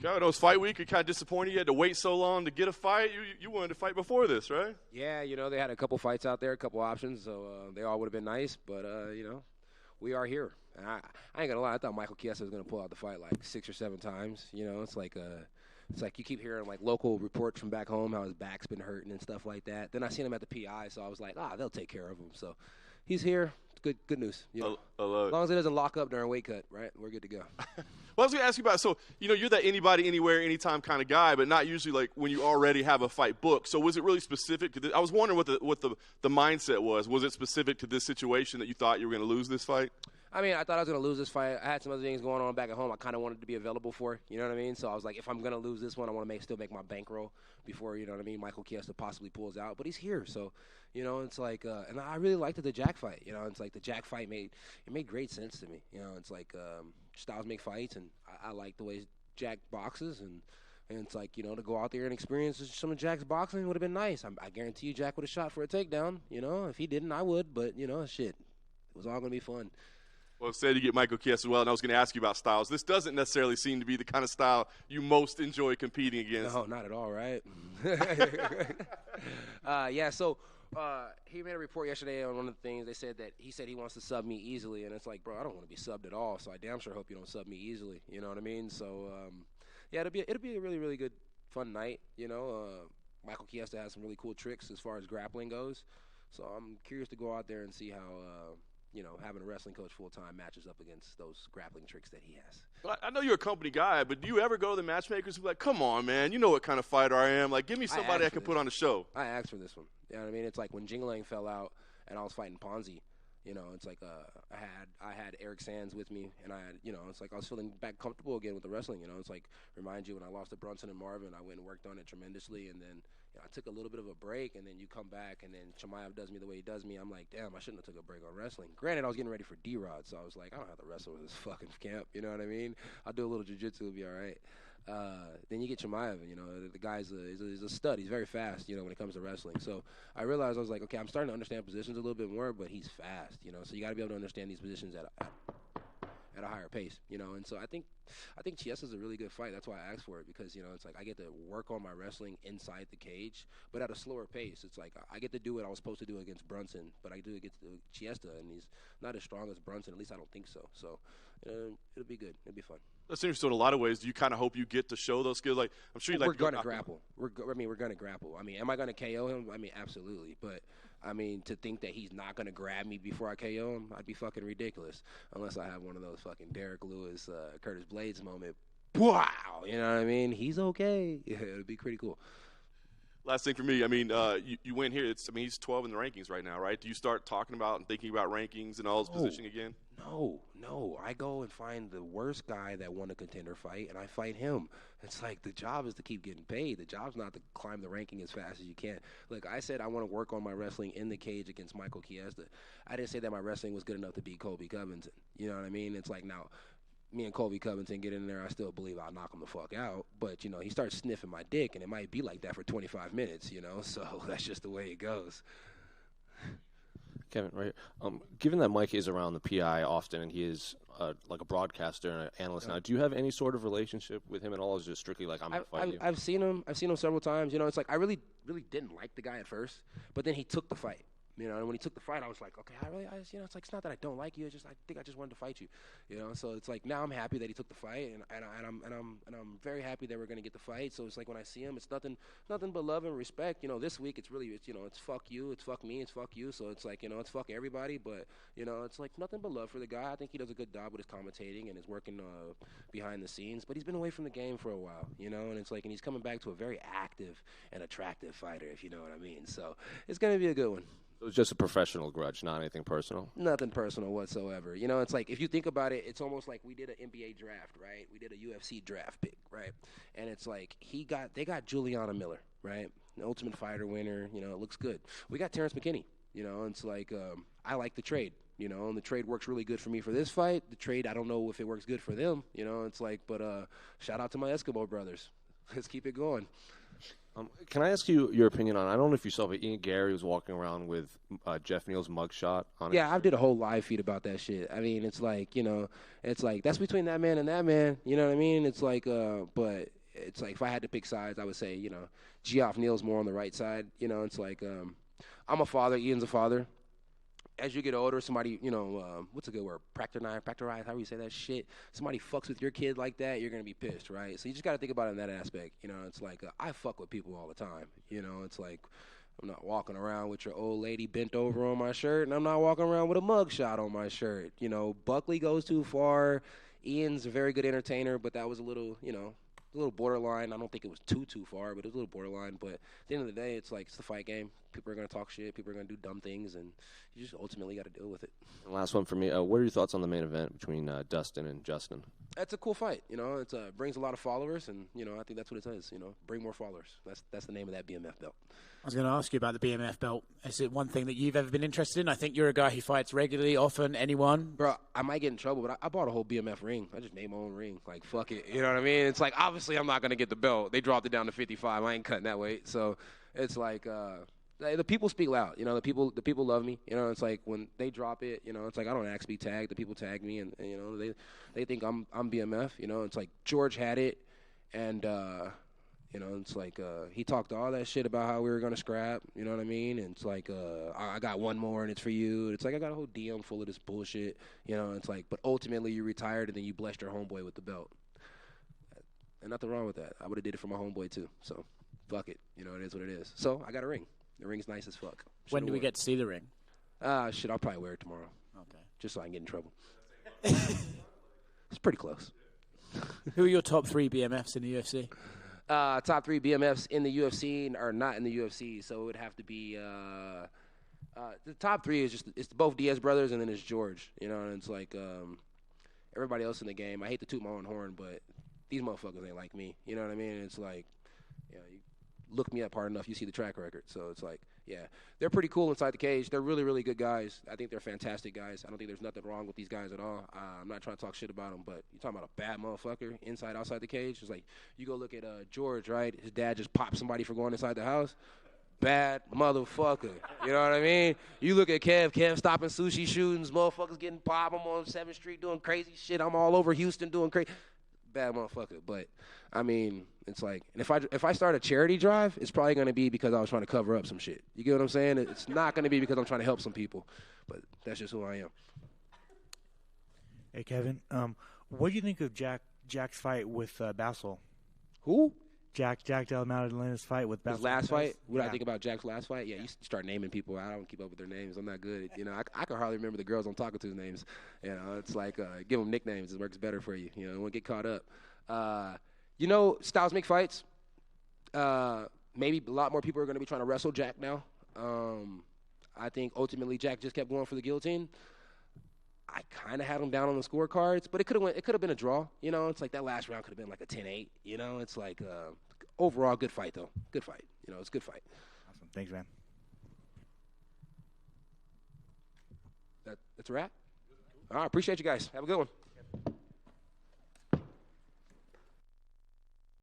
God, those fight week, you're kind of disappointed you had to wait so long to get a fight. You wanted to fight before this, right? Yeah, they had a couple fights out there, a couple options, so they all would have been nice. But, we are here. And I ain't going to lie. I thought Michael Chiesa was going to pull out the fight like 6 or 7 times. It's like you keep hearing like local reports from back home how his back's been hurting and stuff like that. Then I seen him at the PI, so I was like, they'll take care of him. So he's here. Good news. I love it. As long as it doesn't lock up during weight cut, right? We're good to go. Well, I was going to ask you about, so, you're that anybody, anywhere, anytime kind of guy, but not usually like when you already have a fight booked. So was it really specific to this? I was wondering what the mindset was. Was it specific to this situation that you thought you were going to lose this fight? I mean, I thought I was going to lose this fight. I had some other things going on back at home I kind of wanted to be available for, you know what I mean? So I was like, if I'm going to lose this one, I want to still make my bankroll before, you know what I mean, Michael Chiesa possibly pulls out. But he's here, so, it's like, and I really liked the Jack fight, it's like the Jack fight made great sense to me. It's like styles make fights, and I like the way Jack boxes, and it's like, to go out there and experience some of Jack's boxing would have been nice. I guarantee you Jack would have shot for a takedown, if he didn't, I would, but, shit, it was all going to be fun. Well, said you get Michael Chiesa as well, and I was going to ask you about styles. This doesn't necessarily seem to be the kind of style you most enjoy competing against. No, not at all, right? So he made a report yesterday on one of the things. They said that he wants to sub me easily, and it's like, bro, I don't want to be subbed at all, so I damn sure hope you don't sub me easily. You know what I mean? So, it'll be a really, really good, fun night, Michael Chiesa has some really cool tricks as far as grappling goes, so I'm curious to go out there and see how having a wrestling coach full-time matches up against those grappling tricks that he has. Well, I know you're a company guy, but do you ever go to the matchmakers and be like, come on, man, you know what kind of fighter I am. Like, give me somebody I can put on the show. I asked for this one. You know what I mean? It's like when Jingling fell out and I was fighting Ponzi, it's like I had Eric Sands with me, and I had, it's like I was feeling back comfortable again with the wrestling, It's like, remind you when I lost to Brunson and Marvin, I went and worked on it tremendously, and then I took a little bit of a break, and then you come back, and then Chimaev does me the way he does me. I'm like, damn, I shouldn't have took a break on wrestling. Granted, I was getting ready for D-Rod, so I was like, I don't have to wrestle with this fucking camp, you know what I mean? I'll do a little jiu-jitsu, it'll be all right. Then you get Chimaev, the guy's he's a stud. He's very fast, when it comes to wrestling. So I realized, I was like, okay, I'm starting to understand positions a little bit more, but he's fast, so you got to be able to understand these positions at a higher pace, and so I think Chiesa's a really good fight. That's why I asked for it, because it's like I get to work on my wrestling inside the cage, but at a slower pace. It's like I get to do what I was supposed to do against Brunson, but I do it against Chiesa, and he's not as strong as Brunson. At least I don't think so. So it'll be good. It'll be fun. That's interesting. In a lot of ways, do you kind of hope you get to show those skills? Like, I'm sure you like. We're going to grapple. We're going to grapple. I mean, am I going to KO him? I mean, absolutely. But I mean, to think that he's not going to grab me before I KO him, I'd be fucking ridiculous. Unless I have one of those fucking Derek Lewis, Curtis Blades moment. Wow, you know what I mean? He's okay. Yeah, it'd be pretty cool. Last thing for me, I mean, you win here. He's 12 in the rankings right now, right? Do you start talking about and thinking about rankings and all his positioning again? No. I go and find the worst guy that won a contender fight, and I fight him. It's like the job is to keep getting paid. The job's not to climb the ranking as fast as you can. Look, I said I want to work on my wrestling in the cage against Michael Chiesa. I didn't say that my wrestling was good enough to beat Colby Covington. You know what I mean? It's like now, me and Colby Covington get in there, I still believe I'll knock him the fuck out. But, he starts sniffing my dick, and it might be like that for 25 minutes, so that's just the way it goes. Kevin, right here. Given that Mike is around the PI often, and he is like a broadcaster and an analyst now, do you have any sort of relationship with him at all? Or is it just strictly like I'm going to fight you? I've seen him several times. It's like I really didn't like the guy at first, but then he took the fight. And when he took the fight, I was like, okay, it's like, it's not that I don't like you. It's just I think I just wanted to fight you. So it's like now I'm happy that he took the fight, and I'm very happy that we're gonna get the fight. So it's like when I see him, it's nothing but love and respect. This week it's really it's fuck you, it's fuck me, it's fuck you. So it's like it's fuck everybody, but it's like nothing but love for the guy. I think he does a good job with his commentating and is working behind the scenes. But he's been away from the game for a while, and it's like, and he's coming back to a very active and attractive fighter, if you know what I mean. So it's gonna be a good one. It was just a professional grudge, not anything personal? Nothing personal whatsoever. It's like, if you think about it, it's almost like we did an NBA draft, right? We did a UFC draft pick, right? And it's like they got Juliana Miller, right? An Ultimate Fighter winner, it looks good. We got Terrence McKinney, and it's like, I like the trade, and the trade works really good for me for this fight. The trade, I don't know if it works good for them, it's like, but shout out to my Eskimo brothers. Let's keep it going. Can I ask you your opinion on? I don't know if you saw, but Ian Gary was walking around with Jeff Neal's mugshot on. Yeah, I did a whole live feed about that shit. I mean, it's like, it's like that's between that man and that man. You know what I mean? It's like, but it's like if I had to pick sides, I would say, Geoff Neal's more on the right side. It's like I'm a father. Ian's a father. As you get older, somebody, what's a good word? Practorize, however you say that shit. Somebody fucks with your kid like that, you're going to be pissed, right? So you just got to think about it in that aspect. It's like I fuck with people all the time. It's like I'm not walking around with your old lady bent over on my shirt, and I'm not walking around with a mug shot on my shirt. Buckley goes too far. Ian's a very good entertainer, but that was a little borderline. I don't think it was too far, but it was a little borderline. But at the end of the day, it's like it's the fight game. People are going to talk shit. People are going to do dumb things, and you just ultimately got to deal with it. And last one for me. What are your thoughts on the main event between Dustin and Justin? That's a cool fight. It brings a lot of followers, and I think that's what it says. Bring more followers. That's the name of that BMF belt. I was going to ask you about the BMF belt. Is it one thing that you've ever been interested in? I think you're a guy who fights regularly, often, anyone. Bro, I might get in trouble, but I bought a whole BMF ring. I just made my own ring. Like, fuck it. You know what I mean? It's like, obviously, I'm not going to get the belt. They dropped it down to 55. I ain't cutting that weight. So it's like the people speak loud. The people love me. It's like when they drop it, it's like I don't ask to be tagged. The people tag me, and they think I'm BMF. It's like George had it, and it's like he talked all that shit about how we were gonna scrap. You know what I mean? And it's like I got one more, and it's for you. It's like I got a whole DM full of this bullshit. It's like, but ultimately you retired, and then you blessed your homeboy with the belt. And nothing wrong with that. I would have did it for my homeboy too. So fuck it. It is what it is. So I got a ring. The ring's nice as fuck. When do we get to see the ring? Shit, I'll probably wear it tomorrow. Okay. Just so I can get in trouble. It's pretty close. Who are your top 3 BMFs in the UFC? Top 3 BMFs in the UFC are not in the UFC, so it would have to be the top 3 is it's both Diaz brothers, and then it's George. And it's like everybody else in the game. I hate to toot my own horn, but these motherfuckers ain't like me. You know what I mean? It's like, you look me up hard enough, you see the track record. So it's like, yeah, they're pretty cool inside the cage. They're really, really good guys. I think they're fantastic guys. I don't think there's nothing wrong with these guys at all. I'm not trying to talk shit about them, but you're talking about a bad motherfucker inside, outside the cage. It's like you go look at George, right? His dad just popped somebody for going inside the house. Bad motherfucker. You know what I mean? You look at Kev stopping sushi shootings, motherfuckers getting popped. I'm on 7th Street doing crazy shit. I'm all over Houston doing crazy. Bad motherfucker. But I mean, it's like, and if I start a charity drive, it's probably going to be because I was trying to cover up some shit. You get what I'm saying? It's not going to be because I'm trying to help some people. But that's just who I am. Hey, Kevin. What do you think of Jack's fight with Bassel? Who? Jack Del Maddalena's fight with Bassel. His last fight? What do I think about Jack's last fight? Yeah, you start naming people. I don't keep up with their names. I'm not good. I can hardly remember the girls I'm talking to's names. It's like give them nicknames. It works better for you. You won't get caught up. Styles make fights. Maybe a lot more people are going to be trying to wrestle Jack now. I think ultimately Jack just kept going for the guillotine. I kind of had him down on the scorecards, but it could have been a draw. It's like that last round could have been like a 10-8. It's like overall good fight though. Good fight. It's a good fight. Awesome. Thanks, man. That's a wrap. All right, appreciate you guys. Have a good one.